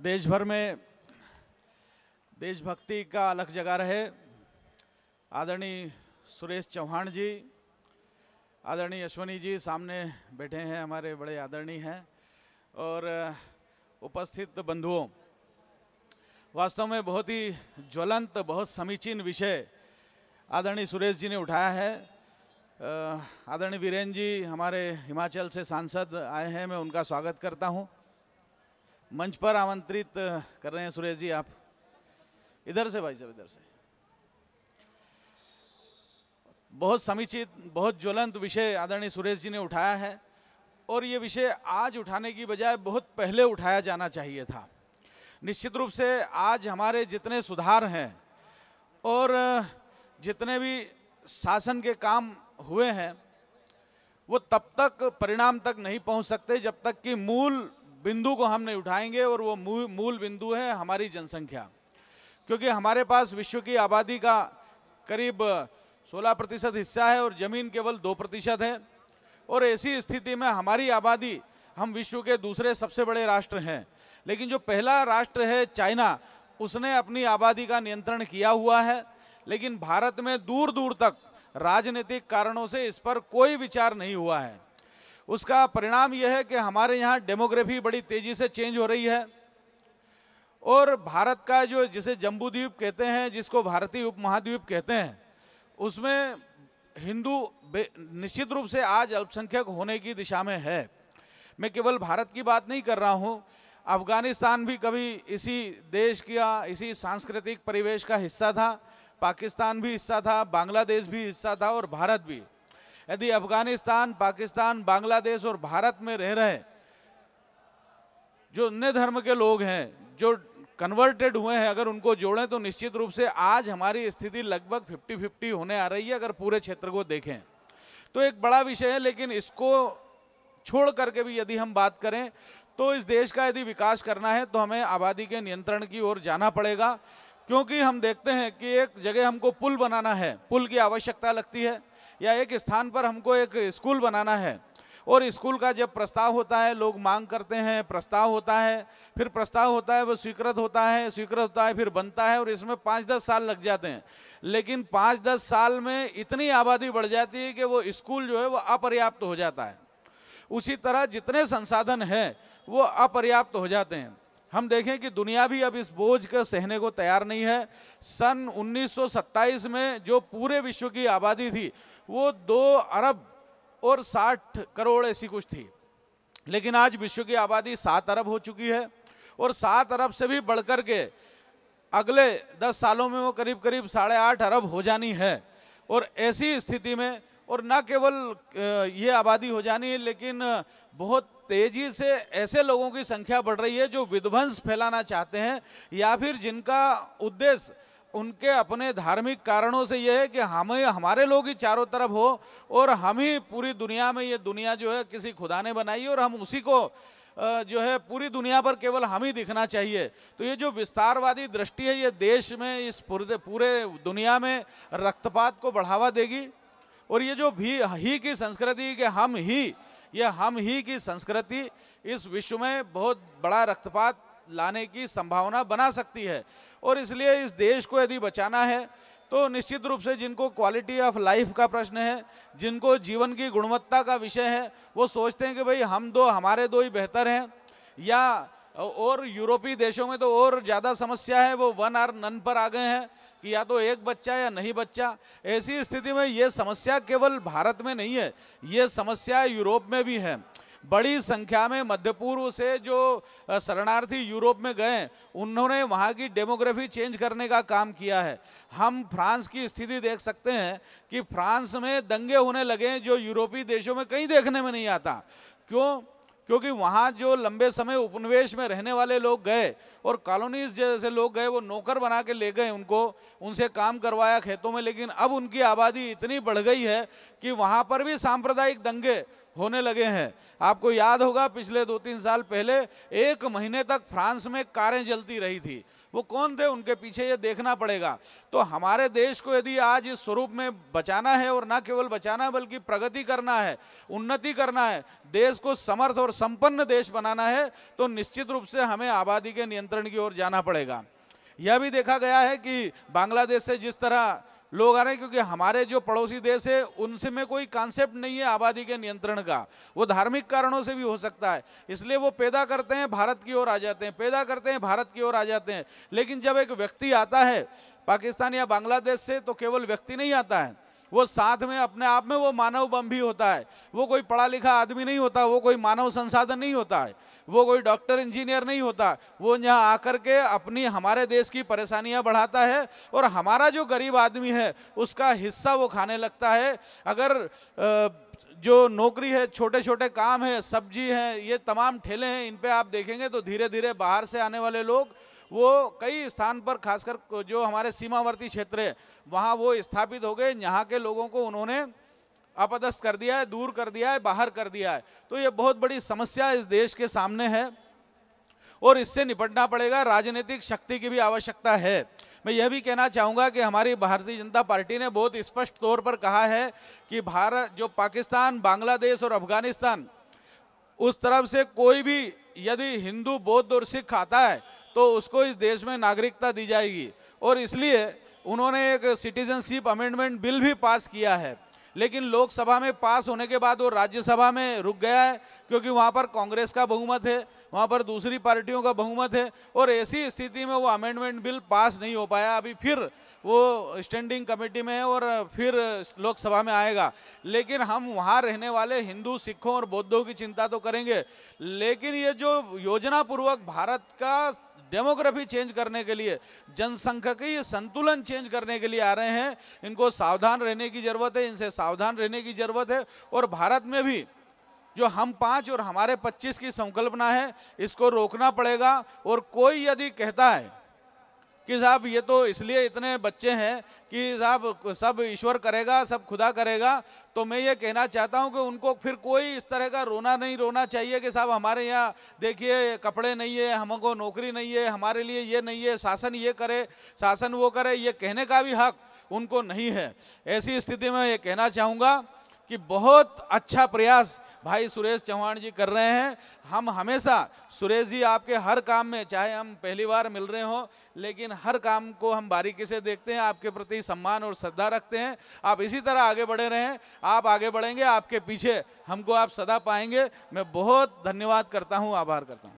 देश भर में देशभक्ति का अलख जगा रहे आदरणीय सुरेश चौहान जी, आदरणीय अश्वनी जी सामने बैठे हैं, हमारे बड़े आदरणीय हैं, और उपस्थित बंधुओं, वास्तव में बहुत ही ज्वलंत, बहुत समीचीन विषय आदरणीय सुरेश जी ने उठाया है। आदरणीय वीरेंद्र जी हमारे हिमाचल से सांसद आए हैं, मैं उनका स्वागत करता हूं। मंच पर आमंत्रित कर रहे हैं सुरेश जी, आप इधर से, भाई साहब इधर से। बहुत समीचित, बहुत ज्वलंत विषय आदरणीय सुरेश जी ने उठाया है, और ये विषय आज उठाने की बजाय बहुत पहले उठाया जाना चाहिए था। निश्चित रूप से आज हमारे जितने सुधार हैं और जितने भी शासन के काम हुए हैं, वो तब तक परिणाम तक नहीं पहुंच सकते जब तक कि मूल बिंदु को हम नहीं उठाएंगे, और वो मूल बिंदु है हमारी जनसंख्या। क्योंकि हमारे पास विश्व की आबादी का करीब 16% हिस्सा है और जमीन केवल 2% है, और ऐसी स्थिति में हमारी आबादी, हम विश्व के दूसरे सबसे बड़े राष्ट्र हैं, लेकिन जो पहला राष्ट्र है चाइना, उसने अपनी आबादी का नियंत्रण किया हुआ है। लेकिन भारत में दूर दूर तक राजनीतिक कारणों से इस पर कोई विचार नहीं हुआ है। उसका परिणाम यह है कि हमारे यहाँ डेमोग्राफी बड़ी तेजी से चेंज हो रही है, और भारत का जो जिसे जम्बू द्वीप कहते हैं, जिसको भारतीय उपमहाद्वीप कहते हैं, उसमें हिंदू निश्चित रूप से आज अल्पसंख्यक होने की दिशा में है। मैं केवल भारत की बात नहीं कर रहा हूँ, अफगानिस्तान भी कभी इसी देश का, इसी सांस्कृतिक परिवेश का हिस्सा था, पाकिस्तान भी हिस्सा था, बांग्लादेश भी हिस्सा था, और भारत भी। यदि अफगानिस्तान, पाकिस्तान, बांग्लादेश और भारत में रह रहे जो अन्य धर्म के लोग हैं, जो कन्वर्टेड हुए हैं, अगर उनको जोड़ें तो निश्चित रूप से आज हमारी स्थिति लगभग 50-50 होने आ रही है, अगर पूरे क्षेत्र को देखें तो। एक बड़ा विषय है, लेकिन इसको छोड़ करके भी यदि हम बात करें तो इस देश का यदि विकास करना है तो हमें आबादी के नियंत्रण की ओर जाना पड़ेगा। क्योंकि हम देखते हैं कि एक जगह हमको पुल बनाना है, पुल की आवश्यकता लगती है, या एक स्थान पर हमको एक स्कूल बनाना है, और स्कूल का जब प्रस्ताव होता है, लोग मांग करते हैं, प्रस्ताव होता है, फिर प्रस्ताव होता है, वो स्वीकृत होता है, फिर बनता है, और इसमें 5-10 साल लग जाते हैं। लेकिन 5-10 साल में इतनी आबादी बढ़ जाती है कि वो स्कूल जो है वो अपर्याप्त हो जाता है। उसी तरह जितने संसाधन हैं वो अपर्याप्त हो जाते हैं। हम देखें कि दुनिया भी अब इस बोझ को सहने को तैयार नहीं है। सन 1927 में जो पूरे विश्व की आबादी थी वो 2 अरब और 60 करोड़ ऐसी कुछ थी, लेकिन आज विश्व की आबादी 7 अरब हो चुकी है, और 7 अरब से भी बढ़कर के अगले 10 सालों में वो करीब 8.5 अरब हो जानी है। और ऐसी स्थिति में, और न केवल ये आबादी हो जानी है, लेकिन बहुत तेजी से ऐसे लोगों की संख्या बढ़ रही है जो विध्वंस फैलाना चाहते हैं, या फिर जिनका उद्देश्य उनके अपने धार्मिक कारणों से यह है कि हमारे लोग ही चारों तरफ हो, और हम ही पूरी दुनिया में, ये दुनिया जो है किसी खुदा ने बनाई, और हम उसी को जो है पूरी दुनिया पर केवल हम ही दिखना चाहिए। तो ये जो विस्तारवादी दृष्टि है, ये देश में, इस पूरे दुनिया में रक्तपात को बढ़ावा देगी। और ये जो ही की संस्कृति, कि हम ही की संस्कृति इस विश्व में बहुत बड़ा रक्तपात लाने की संभावना बना सकती है। और इसलिए इस देश को यदि बचाना है तो निश्चित रूप से जिनको क्वालिटी ऑफ लाइफ का प्रश्न है, जिनको जीवन की गुणवत्ता का विषय है, वो सोचते हैं कि भाई हमारे दो ही बेहतर हैं, या और यूरोपीय देशों में तो और ज़्यादा समस्या है, वो 1 और नन पर आ गए हैं कि या तो एक बच्चा या नहीं बच्चा। ऐसी स्थिति में ये समस्या केवल भारत में नहीं है, ये समस्या यूरोप में भी है। बड़ी संख्या में मध्य पूर्व से जो शरणार्थी यूरोप में गए, उन्होंने वहाँ की डेमोग्राफी चेंज करने का काम किया है। हम फ्रांस की स्थिति देख सकते हैं कि फ्रांस में दंगे होने लगे जो यूरोपीय देशों में कहीं देखने में नहीं आता। क्यों? क्योंकि वहाँ जो लंबे समय उपनिवेश में रहने वाले लोग गए, और कॉलोनीज जैसे लोग गए, वो नौकर बना के ले गए उनको, उनसे काम करवाया खेतों में। लेकिन अब उनकी आबादी इतनी बढ़ गई है कि वहाँ पर भी सांप्रदायिक दंगे होने लगे हैं। आपको याद होगा पिछले 2-3 साल पहले 1 महीने तक फ्रांस में कारें जलती रही थी। वो कौन थे, उनके पीछे ये देखना पड़ेगा। तो हमारे देश को यदि आज इस स्वरूप में बचाना है, और ना केवल बचाना बल्कि प्रगति करना है, उन्नति करना है, देश को समर्थ और संपन्न देश बनाना है, तो निश्चित रूप से हमें आबादी के नियंत्रण की ओर जाना पड़ेगा। यह भी देखा गया है कि बांग्लादेश से जिस तरह लोग आ रहे हैं, क्योंकि हमारे जो पड़ोसी देश है उनसे में कोई कॉन्सेप्ट नहीं है आबादी के नियंत्रण का, वो धार्मिक कारणों से भी हो सकता है, इसलिए वो पैदा करते हैं भारत की ओर आ जाते हैं, पैदा करते हैं भारत की ओर आ जाते हैं। लेकिन जब एक व्यक्ति आता है पाकिस्तान या बांग्लादेश से, तो केवल व्यक्ति नहीं आता है, वो साथ में अपने आप में वो मानव बम भी होता है। वो कोई पढ़ा लिखा आदमी नहीं होता, वो कोई मानव संसाधन नहीं होता है, वो कोई डॉक्टर इंजीनियर नहीं होता। वो यहाँ आकर के अपनी हमारे देश की परेशानियां बढ़ाता है, और हमारा जो गरीब आदमी है उसका हिस्सा वो खाने लगता है। अगर जो नौकरी है, छोटे छोटे काम है, सब्जी है, ये तमाम ठेले हैं, इन पे आप देखेंगे तो धीरे धीरे बाहर से आने वाले लोग वो कई स्थान पर, खासकर जो हमारे सीमावर्ती क्षेत्र है वहाँ वो स्थापित हो गए। यहाँ के लोगों को उन्होंने अपदस्थ कर दिया है, दूर कर दिया है, बाहर कर दिया है। तो ये बहुत बड़ी समस्या इस देश के सामने है और इससे निपटना पड़ेगा। राजनीतिक शक्ति की भी आवश्यकता है। मैं यह भी कहना चाहूँगा कि हमारी भारतीय जनता पार्टी ने बहुत स्पष्ट तौर पर कहा है कि भारत, जो पाकिस्तान, बांग्लादेश और अफगानिस्तान, उस तरफ से कोई भी यदि हिंदू, बौद्ध और सिख आता है तो उसको इस देश में नागरिकता दी जाएगी। और इसलिए उन्होंने एक सिटीजनशिप अमेंडमेंट बिल भी पास किया है, लेकिन लोकसभा में पास होने के बाद वो राज्यसभा में रुक गया है, क्योंकि वहाँ पर कांग्रेस का बहुमत है, वहाँ पर दूसरी पार्टियों का बहुमत है, और ऐसी स्थिति में वो अमेंडमेंट बिल पास नहीं हो पाया। अभी फिर वो स्टैंडिंग कमेटी में है और फिर लोकसभा में आएगा। लेकिन हम वहाँ रहने वाले हिंदू, सिखों और बौद्धों की चिंता तो करेंगे, लेकिन ये जो योजना पूर्वक भारत का डेमोग्राफी चेंज करने के लिए, जनसंख्यिकीय संतुलन चेंज करने के लिए आ रहे हैं, इनको सावधान रहने की जरूरत है, इनसे सावधान रहने की जरूरत है। और भारत में भी जो हम 5 और हमारे 25 की संकल्पना है, इसको रोकना पड़ेगा। और कोई यदि कहता है कि साहब ये तो इसलिए इतने बच्चे हैं कि साहब सब ईश्वर करेगा, सब खुदा करेगा, तो मैं ये कहना चाहता हूं कि उनको फिर कोई इस तरह का रोना नहीं रोना चाहिए कि साहब हमारे यहाँ देखिए कपड़े नहीं है, हमको नौकरी नहीं है, हमारे लिए ये नहीं है, शासन ये करे, शासन वो करे, ये कहने का भी हक उनको नहीं है। ऐसी स्थिति में ये कहना चाहूँगा कि बहुत अच्छा प्रयास भाई सुरेश चौहान जी कर रहे हैं। हम हमेशा सुरेश जी आपके हर काम में, चाहे हम पहली बार मिल रहे हों, लेकिन हर काम को हम बारीकी से देखते हैं, आपके प्रति सम्मान और श्रद्धा रखते हैं। आप इसी तरह आगे बढ़े रहें, आप आगे बढ़ेंगे, आपके पीछे हमको आप सदा पाएंगे। मैं बहुत धन्यवाद करता हूं, आभार करता हूं।